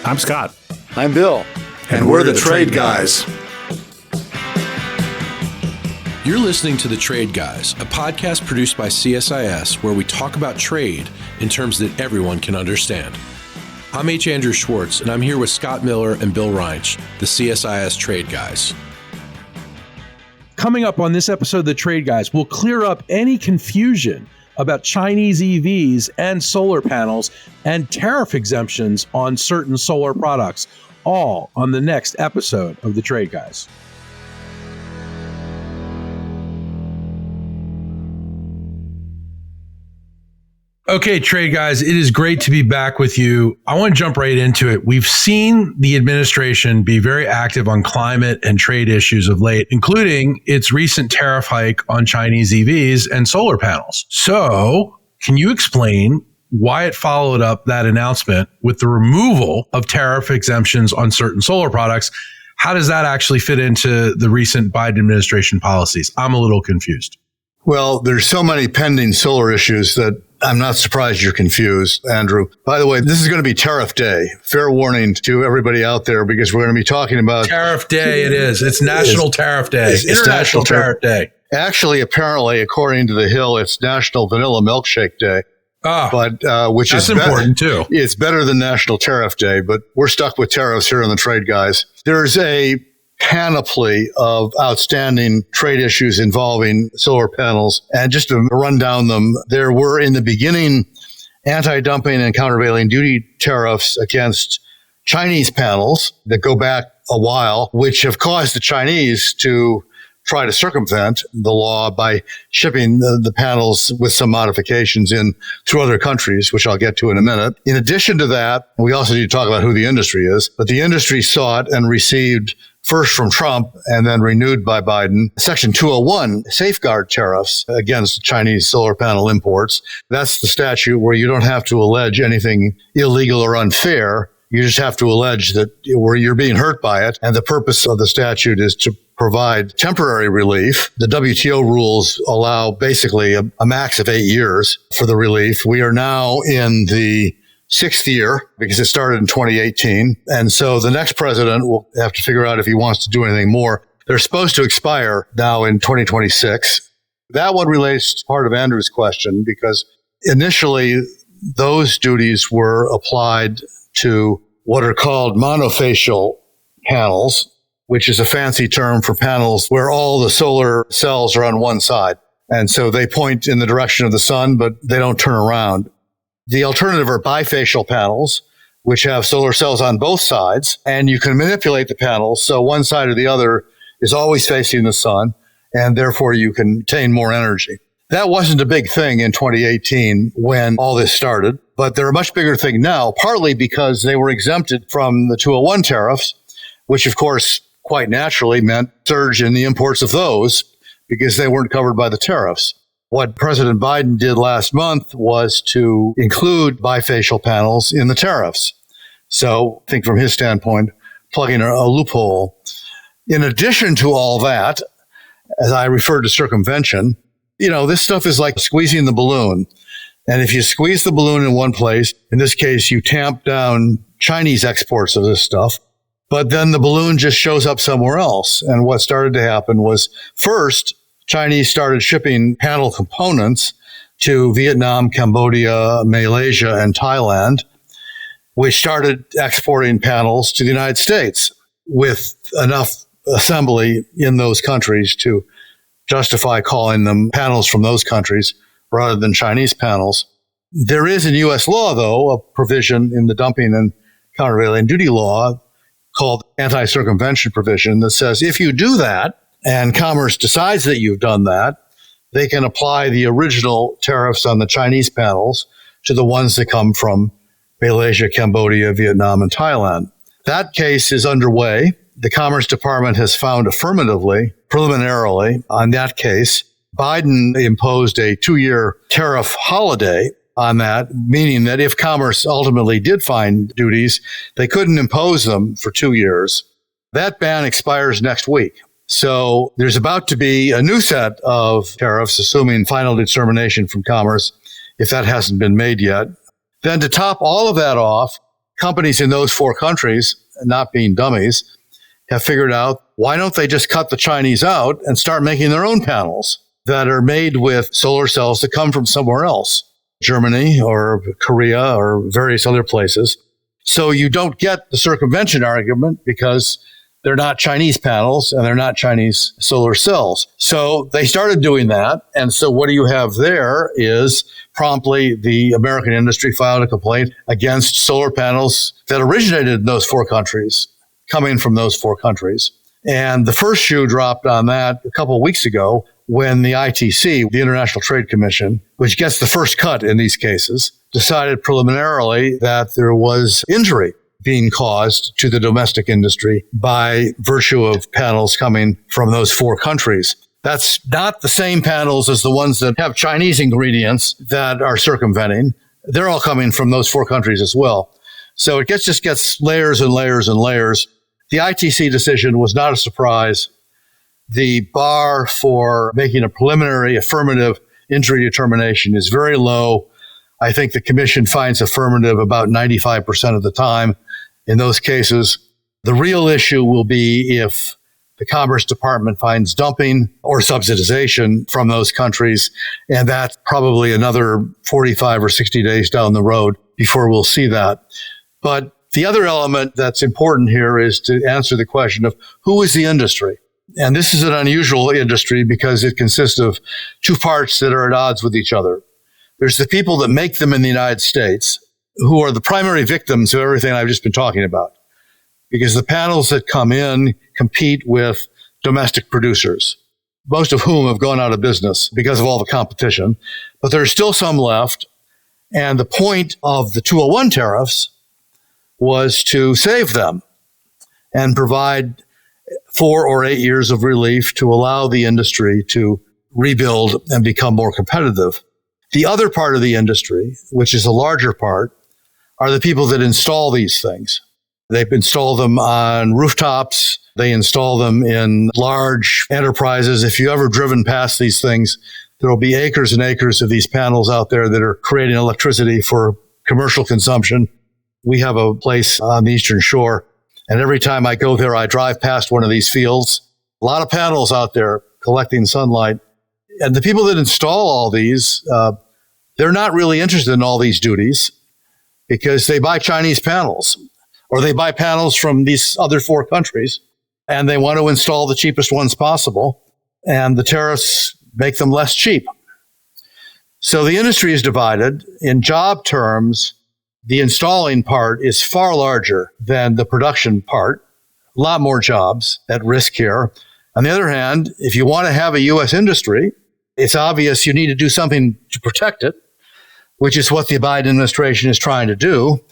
I'm Scott. I'm Bill. And we're the Trade Guys. You're listening to The Trade Guys, a podcast produced by CSIS where we talk about trade in terms that everyone can understand. I'm H. Andrew Schwartz, and I'm here with Scott Miller and Bill Reinsch, the CSIS Trade Guys. Coming up on this episode of The Trade Guys, we'll clear up any confusion about Chinese EVs and solar panels and tariff exemptions on certain solar products, all on the next episode of The Trade Guys. Okay, Trade Guys, it is great to be back with you. I want to jump right into it. We've seen the administration be very active on climate and trade issues of late, including its recent tariff hike on Chinese EVs and solar panels. So, can you explain why it followed up that announcement with the removal of tariff exemptions on certain solar products? How does that actually fit into the recent Biden administration policies? I'm a little confused. Well, there's so many pending solar issues that I'm not surprised you're confused, Andrew. By the way, this is going to be Tariff Day. Fair warning to everybody out there, because we're going to be talking about... Tariff Day it is. It's National Tariff Day. It's International Tariff Day. Actually, apparently, according to The Hill, it's National Vanilla Milkshake Day. Which is important too. It's better than National Tariff Day, but we're stuck with tariffs here on the Trade Guys. There's a panoply of outstanding trade issues involving solar panels. And just to run down them, there were in the beginning anti-dumping and countervailing duty tariffs against Chinese panels that go back a while, which have caused the Chinese to try to circumvent the law by shipping the panels with some modifications in through other countries, which I'll get to in a minute. In addition to that, we also need to talk about who the industry is, but the industry sought and received, first from Trump and then renewed by Biden, Section 201 safeguard tariffs against Chinese solar panel imports. That's the statute where you don't have to allege anything illegal or unfair. You just have to allege that where you're being hurt by it. And the purpose of the statute is to provide temporary relief. The WTO rules allow basically a max of 8 years for the relief. We are now in the 6th year because it started in 2018. And so the next president will have to figure out if he wants to do anything more. They're supposed to expire now in 2026. That one relates to part of Andrew's question, because initially those duties were applied to what are called monofacial panels, which is a fancy term for panels where all the solar cells are on one side. And so they point in the direction of the sun, but they don't turn around. The alternative are bifacial panels, which have solar cells on both sides, and you can manipulate the panels so one side or the other is always facing the sun, and therefore you can obtain more energy. That wasn't a big thing in 2018 when all this started, but they're a much bigger thing now, partly because they were exempted from the 201 tariffs, which of course quite naturally meant surge in the imports of those because they weren't covered by the tariffs. What President Biden did last month was to include bifacial panels in the tariffs. So I think from his standpoint, plugging a loophole. In addition to all that, as I referred to circumvention, this stuff is like squeezing the balloon. And if you squeeze the balloon in one place, in this case, you tamp down Chinese exports of this stuff, but then the balloon just shows up somewhere else. And what started to happen was, first, Chinese started shipping panel components to Vietnam, Cambodia, Malaysia, and Thailand, which started exporting panels to the United States with enough assembly in those countries to justify calling them panels from those countries rather than Chinese panels. There is in U.S. law, though, a provision in the dumping and countervailing duty law called anti-circumvention provision that says if you do that and Commerce decides that you've done that, they can apply the original tariffs on the Chinese panels to the ones that come from Malaysia, Cambodia, Vietnam, and Thailand. That case is underway. The Commerce Department has found affirmatively, preliminarily, on that case. Biden imposed a 2-year tariff holiday on that, meaning that if Commerce ultimately did find duties, they couldn't impose them for 2 years. That ban expires next week. So there's about to be a new set of tariffs, assuming final determination from Commerce, if that hasn't been made yet. Then to top all of that off, companies in those four countries, not being dummies, have figured out, why don't they just cut the Chinese out and start making their own panels that are made with solar cells that come from somewhere else, Germany or Korea or various other places. So you don't get the circumvention argument because they're not Chinese panels and they're not Chinese solar cells. So they started doing that. And so what do you have there is promptly the American industry filed a complaint against solar panels that originated in those four countries, coming from those four countries. And the first shoe dropped on that a couple of weeks ago when the ITC, the International Trade Commission, which gets the first cut in these cases, decided preliminarily that there was injury being caused to the domestic industry by virtue of panels coming from those four countries. That's not the same panels as the ones that have Chinese ingredients that are circumventing. They're all coming from those four countries as well. So it just gets layers and layers and layers. The ITC decision was not a surprise. The bar for making a preliminary affirmative injury determination is very low. I think the commission finds affirmative about 95% of the time in those cases. The real issue will be if the Commerce Department finds dumping or subsidization from those countries, and that's probably another 45 or 60 days down the road before we'll see that. But the other element that's important here is to answer the question of who is the industry? And this is an unusual industry because it consists of two parts that are at odds with each other. There's the people that make them in the United States, who are the primary victims of everything I've just been talking about, because the panels that come in compete with domestic producers, most of whom have gone out of business because of all the competition. But there's still some left. And the point of the 201 tariffs was to save them and provide 4 or 8 years of relief to allow the industry to rebuild and become more competitive. The other part of the industry, which is a larger part, are the people that install these things. They install them on rooftops. They install them in large enterprises. If you've ever driven past these things, there will be acres and acres of these panels out there that are creating electricity for commercial consumption. We have a place on the Eastern Shore, and every time I go there, I drive past one of these fields. A lot of panels out there collecting sunlight. And the people that install all these, they're not really interested in all these duties because they buy Chinese panels or they buy panels from these other four countries and they want to install the cheapest ones possible. And the tariffs make them less cheap. So the industry is divided. In job terms, the installing part is far larger than the production part. A lot more jobs at risk here. On the other hand, if you want to have a U.S. industry, it's obvious you need to do something to protect it, which is what the Biden administration is trying to do.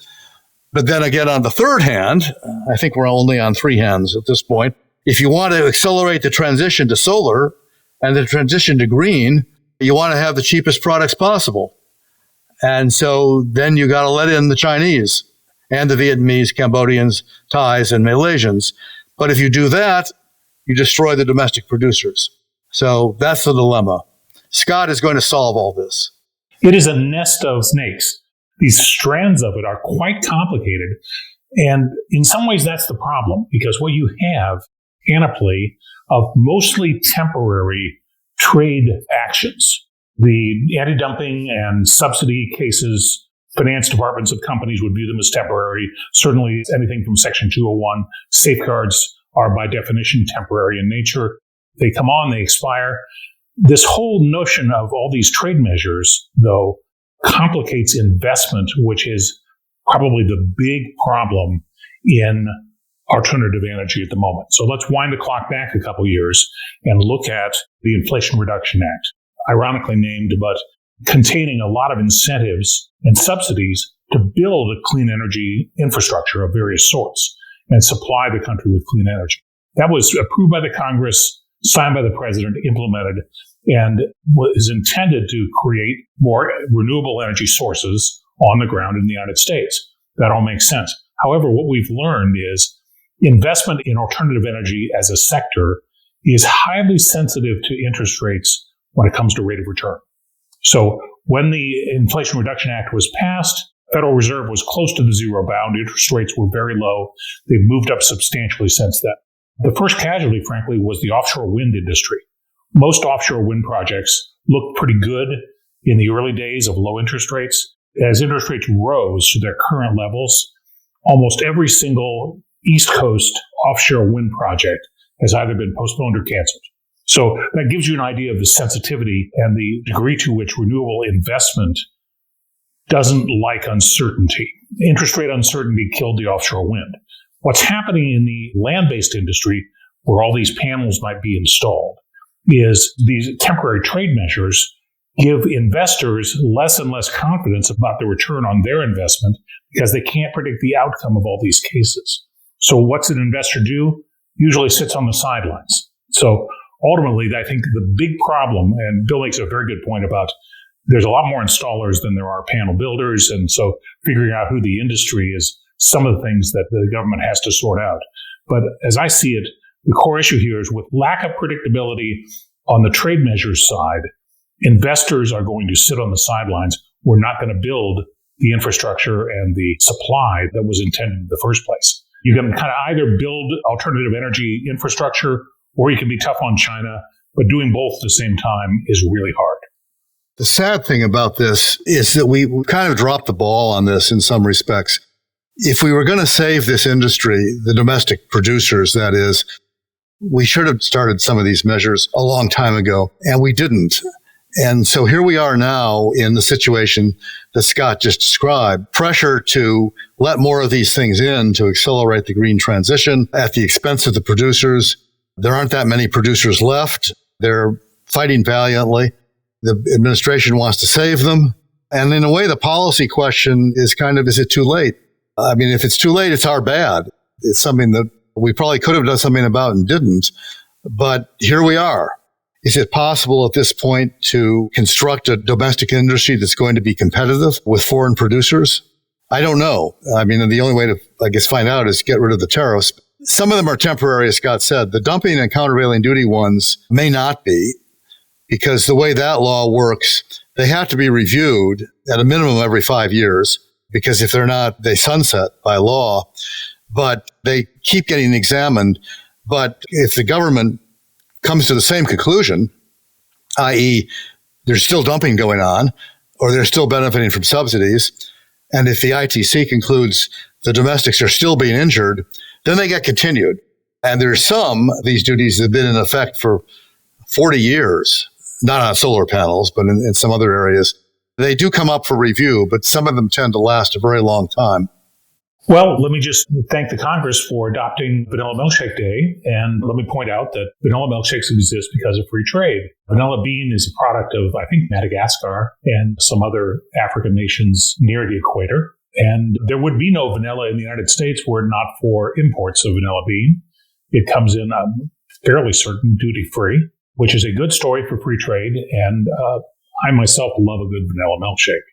But then again, on the third hand, I think we're only on three hands at this point. If you want to accelerate the transition to solar and the transition to green, you want to have the cheapest products possible. And so then you got to let in the Chinese and the Vietnamese, Cambodians, Thais, and Malaysians. But if you do that, you destroy the domestic producers. So that's the dilemma. Scott is going to solve all this. It is a nest of snakes. These strands of it are quite complicated. And in some ways, that's the problem, because what you have, panoply of mostly temporary trade actions. The anti-dumping and subsidy cases, finance departments of companies would view them as temporary. Certainly anything from Section 201, safeguards are by definition temporary in nature. They come on, they expire. This whole notion of all these trade measures, though, complicates investment, which is probably the big problem in alternative energy at the moment. So let's wind the clock back a couple years and look at the Inflation Reduction Act, ironically named, but containing a lot of incentives and subsidies to build a clean energy infrastructure of various sorts and supply the country with clean energy. That was approved by the Congress, signed by the president, implemented, and was intended to create more renewable energy sources on the ground in the United States. That all makes sense. However, what we've learned is investment in alternative energy as a sector is highly sensitive to interest rates when it comes to rate of return. So when the Inflation Reduction Act was passed, Federal Reserve was close to the zero bound. Interest rates were very low. They've moved up substantially since then. The first casualty, frankly, was the offshore wind industry. Most offshore wind projects looked pretty good in the early days of low interest rates. As interest rates rose to their current levels, almost every single East Coast offshore wind project has either been postponed or canceled. So that gives you an idea of the sensitivity and the degree to which renewable investment doesn't like uncertainty. Interest rate uncertainty killed the offshore wind. What's happening in the land-based industry, where all these panels might be installed, is these temporary trade measures give investors less and less confidence about the return on their investment because they can't predict the outcome of all these cases. So what's an investor do? Usually sits on the sidelines. So ultimately, I think the big problem, and Bill makes a very good point about there's a lot more installers than there are panel builders, and so figuring out who the industry is some of the things that the government has to sort out. But as I see it, the core issue here is with lack of predictability on the trade measures side, investors are going to sit on the sidelines. We're not going to build the infrastructure and the supply that was intended in the first place. You can kind of either build alternative energy infrastructure or you can be tough on China, but doing both at the same time is really hard. The sad thing about this is that we kind of dropped the ball on this in some respects. If we were going to save this industry, the domestic producers, that is, we should have started some of these measures a long time ago, and we didn't. And so here we are now in the situation that Scott just described. Pressure to let more of these things in to accelerate the green transition at the expense of the producers. There aren't that many producers left. They're fighting valiantly. The administration wants to save them. And in a way, the policy question is kind of, is it too late? I mean, if it's too late, it's our bad. It's something that we probably could have done something about and didn't. But here we are. Is it possible at this point to construct a domestic industry that's going to be competitive with foreign producers? I don't know. I mean, the only way to, I guess, find out is get rid of the tariffs. Some of them are temporary, as Scott said. The dumping and countervailing duty ones may not be, because the way that law works, they have to be reviewed at a minimum every 5 years, because if they're not, they sunset by law. But they keep getting examined. But if the government comes to the same conclusion, i.e., there's still dumping going on, or they're still benefiting from subsidies, and if the ITC concludes the domestics are still being injured, then they get continued. And there's some, these duties that have been in effect for 40 years, not on solar panels, but in some other areas. They do come up for review, but some of them tend to last a very long time. Well, let me just thank the Congress for adopting Vanilla Milkshake Day. And let me point out that vanilla milkshakes exist because of free trade. Vanilla bean is a product of, I think, Madagascar and some other African nations near the equator. And there would be no vanilla in the United States were it not for imports of vanilla bean. It comes in fairly certain duty-free, which is a good story for free trade. And I myself love a good vanilla milkshake.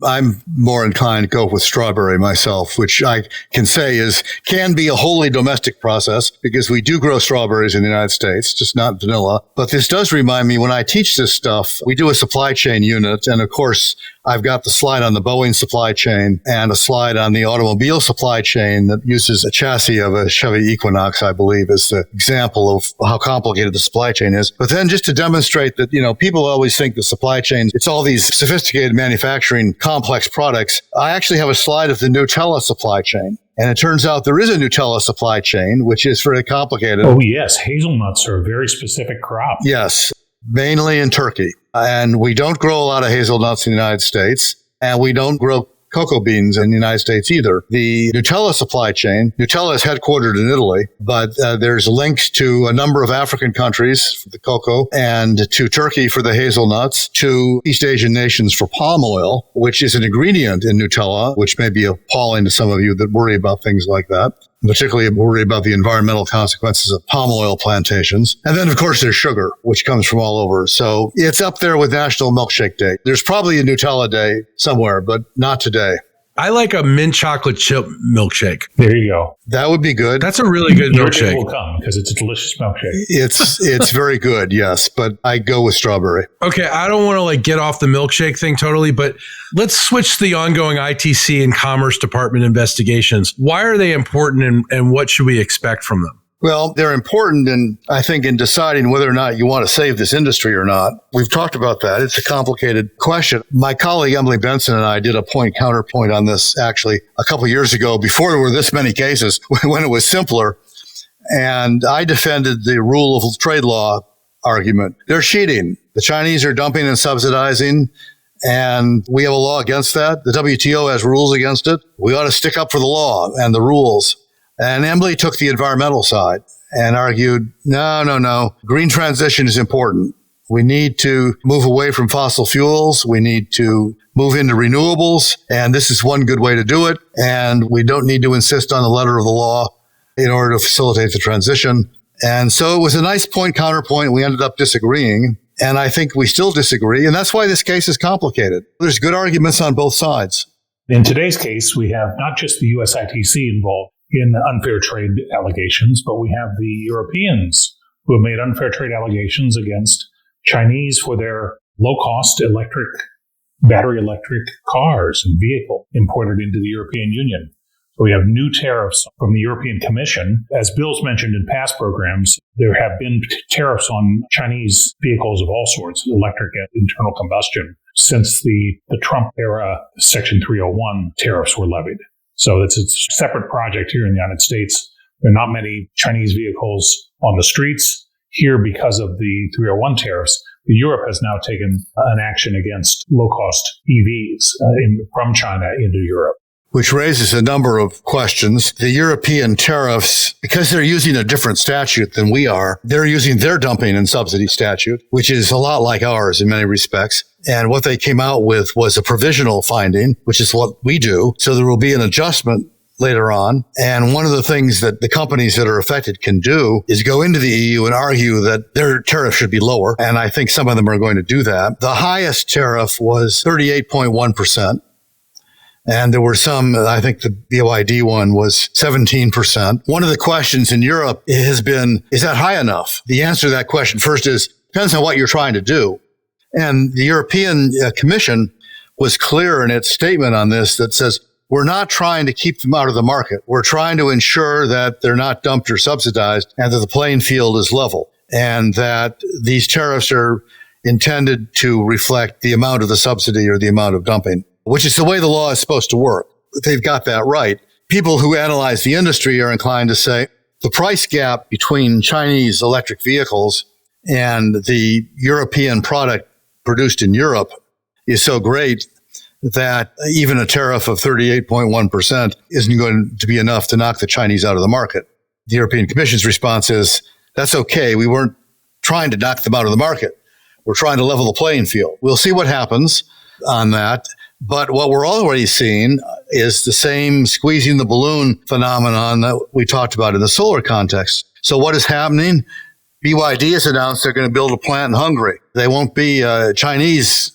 I'm more inclined to go with strawberry myself, which I can say can be a wholly domestic process because we do grow strawberries in the United States, just not vanilla. But this does remind me, when I teach this stuff, we do a supply chain unit. And of course, I've got the slide on the Boeing supply chain and a slide on the automobile supply chain that uses a chassis of a Chevy Equinox, I believe, as the example of how complicated the supply chain is. But then just to demonstrate that, people always think the supply chain, it's all these sophisticated manufacturing complex products. I actually have a slide of the Nutella supply chain. And it turns out there is a Nutella supply chain, which is very complicated. Oh, yes. Hazelnuts are a very specific crop. Yes. Mainly in Turkey. And we don't grow a lot of hazelnuts in the United States, and we don't grow cocoa beans in the United States either. The Nutella supply chain, Nutella is headquartered in Italy, but there's links to a number of African countries for the cocoa and to Turkey for the hazelnuts, to East Asian nations for palm oil, which is an ingredient in Nutella, which may be appalling to some of you that worry about things like that. Particularly worry about the environmental consequences of palm oil plantations. And then, of course, there's sugar, which comes from all over. So it's up there with National Milkshake Day. There's probably a Nutella Day somewhere, but not today. I like a mint chocolate chip milkshake. There you go. That would be good. That's a really good Your day milkshake. will come because it's a delicious milkshake. It's very good, yes, but I go with strawberry. Okay, I don't want to like get off the milkshake thing totally, but let's switch to the ongoing ITC and Commerce Department investigations. Why are they important and what should we expect from them? Well, they're important, I think, in deciding whether or not you want to save this industry or not. We've talked about that. It's a complicated question. My colleague Emily Benson and I did a point-counterpoint on this actually a couple of years ago before there were this many cases when it was simpler. And I defended the rule of trade law argument. They're cheating. The Chinese are dumping and subsidizing, and we have a law against that. The WTO has rules against it. We ought to stick up for the law and the rules. And Emily took the environmental side and argued, no. Green transition is important. We need to move away from fossil fuels. We need to move into renewables. And this is one good way to do it. And we don't need to insist on the letter of the law in order to facilitate the transition. And so it was a nice point-counterpoint. We ended up disagreeing. And I think we still disagree. And that's why this case is complicated. There's good arguments on both sides. In today's case, we have not just the US ITC involved in unfair trade allegations, but we have the Europeans who have made unfair trade allegations against Chinese for their low-cost battery electric cars and vehicle imported into the European Union. So we have new tariffs from the European Commission. As Bill's mentioned in past programs, there have been tariffs on Chinese vehicles of all sorts, electric and internal combustion, since the Trump era Section 301 tariffs were levied. So it's a separate project here in the United States. There are not many Chinese vehicles on the streets here because of the 301 tariffs. Europe has now taken an action against low-cost EVs from China into Europe. Which raises a number of questions. The European tariffs, because they're using a different statute than we are, they're using their dumping and subsidy statute, which is a lot like ours in many respects. And what they came out with was a provisional finding, which is what we do. So there will be an adjustment later on. And one of the things that the companies that are affected can do is go into the EU and argue that their tariff should be lower. And I think some of them are going to do that. The highest tariff was 38.1%. And there were some, I think the BYD one was 17%. One of the questions in Europe has been, is that high enough? The answer to that question first is, depends on what you're trying to do. And the European Commission was clear in its statement on this that says, we're not trying to keep them out of the market. We're trying to ensure that they're not dumped or subsidized and that the playing field is level and that these tariffs are intended to reflect the amount of the subsidy or the amount of dumping, which is the way the law is supposed to work. They've got that right. People who analyze the industry are inclined to say the price gap between Chinese electric vehicles and the European product produced in Europe is so great that even a tariff of 38.1% isn't going to be enough to knock the Chinese out of the market. The European Commission's response is, that's okay. We weren't trying to knock them out of the market. We're trying to level the playing field. We'll see what happens on that. But what we're already seeing is the same squeezing the balloon phenomenon that we talked about in the solar context. So what is happening? BYD has announced they're going to build a plant in Hungary. They won't be Chinese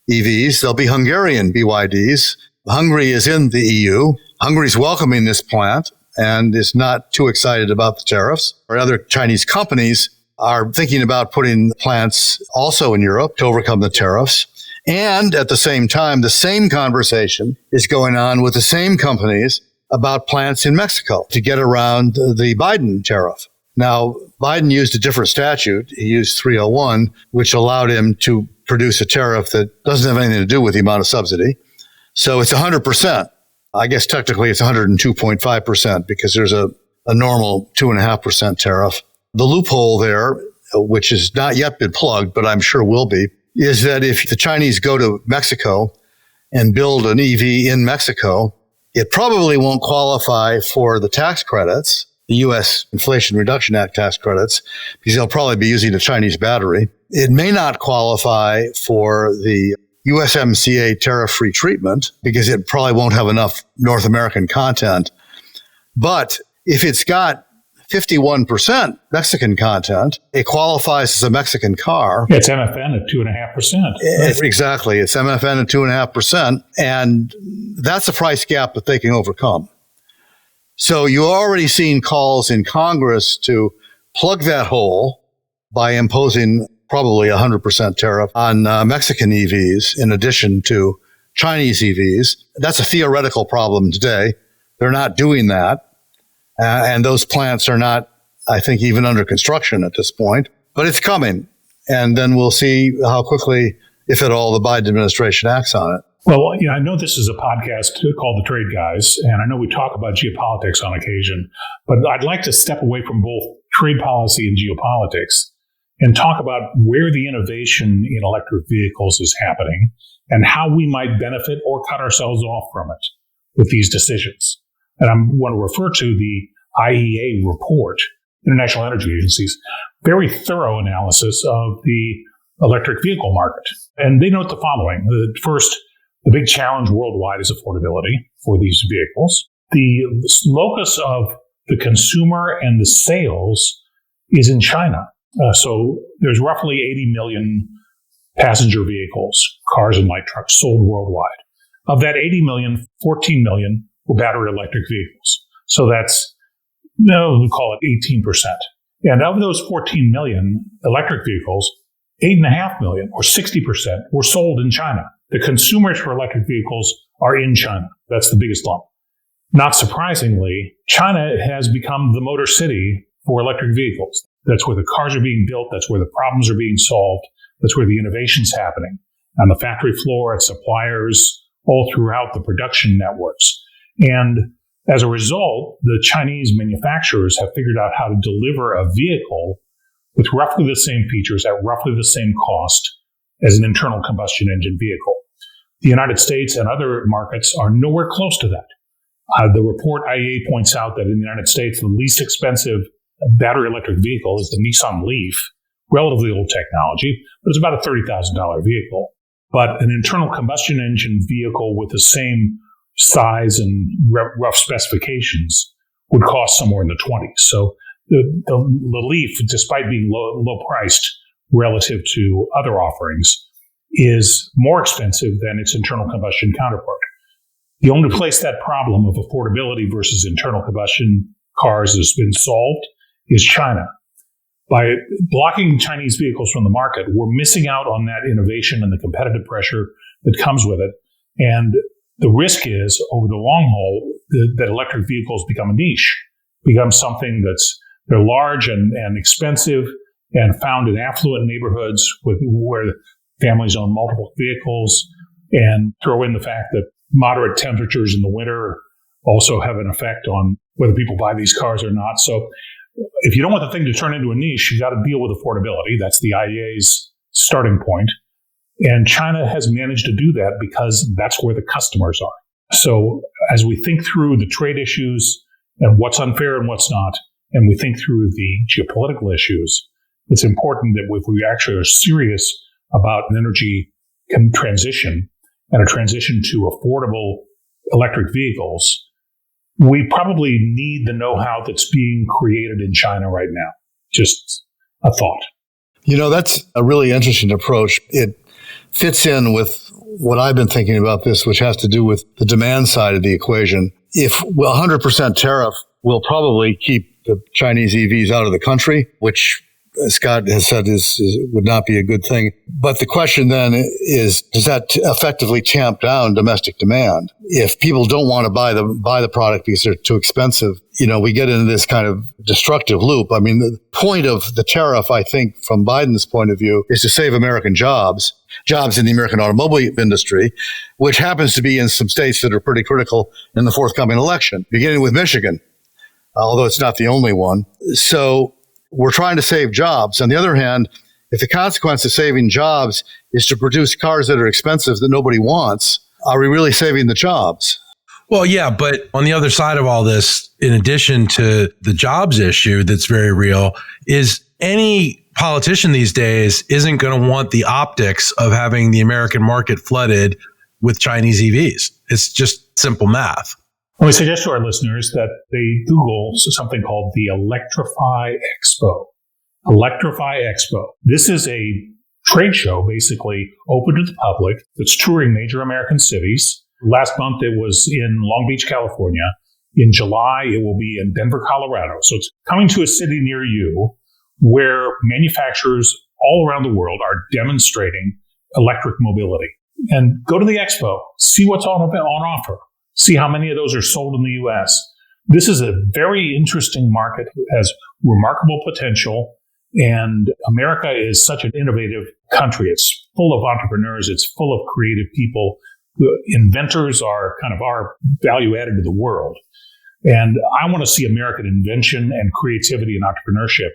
EVs. They'll be Hungarian BYDs. Hungary is in the EU. Hungary's welcoming this plant and is not too excited about the tariffs. Or other Chinese companies are thinking about putting plants also in Europe to overcome the tariffs. And at the same time, the same conversation is going on with the same companies about plants in Mexico to get around the Biden tariff. Now, Biden used a different statute. He used 301, which allowed him to produce a tariff that doesn't have anything to do with the amount of subsidy. So it's 100%. I guess technically it's 102.5% because there's a normal 2.5% tariff. The loophole there, which has not yet been plugged, but I'm sure will be, is that if the Chinese go to Mexico and build an EV in Mexico, it probably won't qualify for the tax credits, the U.S. Inflation Reduction Act tax credits, because they'll probably be using a Chinese battery. It may not qualify for the USMCA tariff-free treatment because it probably won't have enough North American content. But if it's got 51% Mexican content. It qualifies as a Mexican car. Yeah, it's MFN at 2.5%. Exactly. It's MFN at 2.5%. And that's a price gap that they can overcome. So you've already seen calls in Congress to plug that hole by imposing probably 100% tariff on Mexican EVs in addition to Chinese EVs. That's a theoretical problem today. They're not doing that. And those plants are not, I think, even under construction at this point. But it's coming. And then we'll see how quickly, if at all, the Biden administration acts on it. Well, I know this is a podcast called The Trade Guys, and I know we talk about geopolitics on occasion, but I'd like to step away from both trade policy and geopolitics and talk about where the innovation in electric vehicles is happening and how we might benefit or cut ourselves off from it with these decisions. And I want to refer to the IEA report, International Energy Agency's very thorough analysis of the electric vehicle market. And they note the following. First, the big challenge worldwide is affordability for these vehicles. The locus of the consumer and the sales is in China. So there's roughly 80 million passenger vehicles, cars and light trucks sold worldwide. Of that 80 million, 14 million were battery electric vehicles. So that's, we'll call it 18%. And of those 14 million electric vehicles, 8.5 million or 60% were sold in China. The consumers for electric vehicles are in China. That's the biggest lump. Not surprisingly, China has become the motor city for electric vehicles. That's where the cars are being built. That's where the problems are being solved. That's where the innovation's happening on the factory floor, at suppliers, all throughout the production networks. And as a result, the Chinese manufacturers have figured out how to deliver a vehicle with roughly the same features at roughly the same cost as an internal combustion engine vehicle. The United States and other markets are nowhere close to that. The report IEA points out that in the United States, the least expensive battery electric vehicle is the Nissan Leaf, relatively old technology, but it's about a $30,000 vehicle. But an internal combustion engine vehicle with the same size and rough specifications would cost somewhere in the 20s. So the Leaf, despite being low priced relative to other offerings, is more expensive than its internal combustion counterpart. The only place that problem of affordability versus internal combustion cars has been solved is China. By blocking Chinese vehicles from the market, we're missing out on that innovation and the competitive pressure that comes with it. And the risk is, over the long haul, that electric vehicles become a niche, become something they're large and expensive and found in affluent neighborhoods where families own multiple vehicles, and throw in the fact that moderate temperatures in the winter also have an effect on whether people buy these cars or not. So if you don't want the thing to turn into a niche, you got to deal with affordability. That's the IEA's starting point. And China has managed to do that because that's where the customers are. So as we think through the trade issues and what's unfair and what's not, and we think through the geopolitical issues, it's important that if we actually are serious about an energy transition and a transition to affordable electric vehicles, we probably need the know-how that's being created in China right now. Just a thought. That's a really interesting approach. It fits in with what I've been thinking about this, which has to do with the demand side of the equation. If 100% tariff will probably keep the Chinese EVs out of the country, which Scott has said would not be a good thing. But the question then is, does that effectively tamp down domestic demand? If people don't want to buy the product because they're too expensive, we get into this kind of destructive loop. I mean, the point of the tariff, I think, from Biden's point of view, is to save American jobs in the American automobile industry, which happens to be in some states that are pretty critical in the forthcoming election, beginning with Michigan, although it's not the only one. So we're trying to save jobs. On the other hand, if the consequence of saving jobs is to produce cars that are expensive that nobody wants, are we really saving the jobs? Well, yeah, but on the other side of all this, in addition to the jobs issue that's very real, is any politician these days isn't going to want the optics of having the American market flooded with Chinese EVs. It's just simple math. Let me suggest to our listeners that they Google something called the Electrify Expo. Electrify Expo. This is a trade show, basically open to the public, that's touring major American cities. Last month, it was in Long Beach, California. In July, it will be in Denver, Colorado. So it's coming to a city near you where manufacturers all around the world are demonstrating electric mobility. And go to the expo, see what's on offer, see how many of those are sold in the U.S. This is a very interesting market, has remarkable potential, and America is such an innovative country. It's full of entrepreneurs. It's full of creative people. Inventors are kind of our value added to the world. And I want to see American invention and creativity and entrepreneurship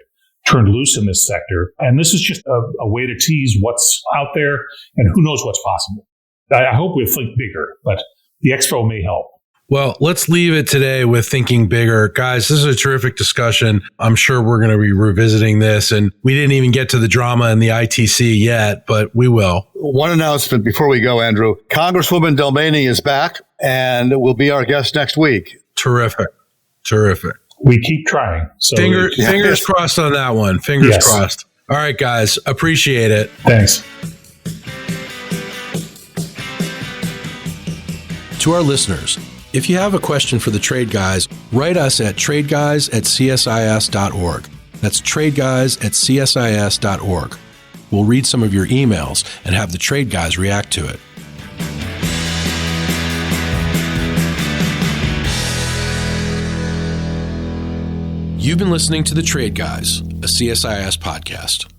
turned loose in this sector. And this is just a way to tease what's out there and who knows what's possible. I hope we'll think bigger, but the expo may help. Well, let's leave it today with thinking bigger. Guys, this is a terrific discussion. I'm sure we're going to be revisiting this, and we didn't even get to the drama in the ITC yet, but we will. One announcement before we go, Andrew. Congresswoman Delmaney is back and will be our guest next week. Terrific. We keep trying. So fingers crossed on that one. Fingers crossed. All right, guys. Appreciate it. Thanks. To our listeners, if you have a question for the Trade Guys, write us at tradeguys@csis.org. That's tradeguys@csis.org. We'll read some of your emails and have the Trade Guys react to it. You've been listening to The Trade Guys, a CSIS podcast.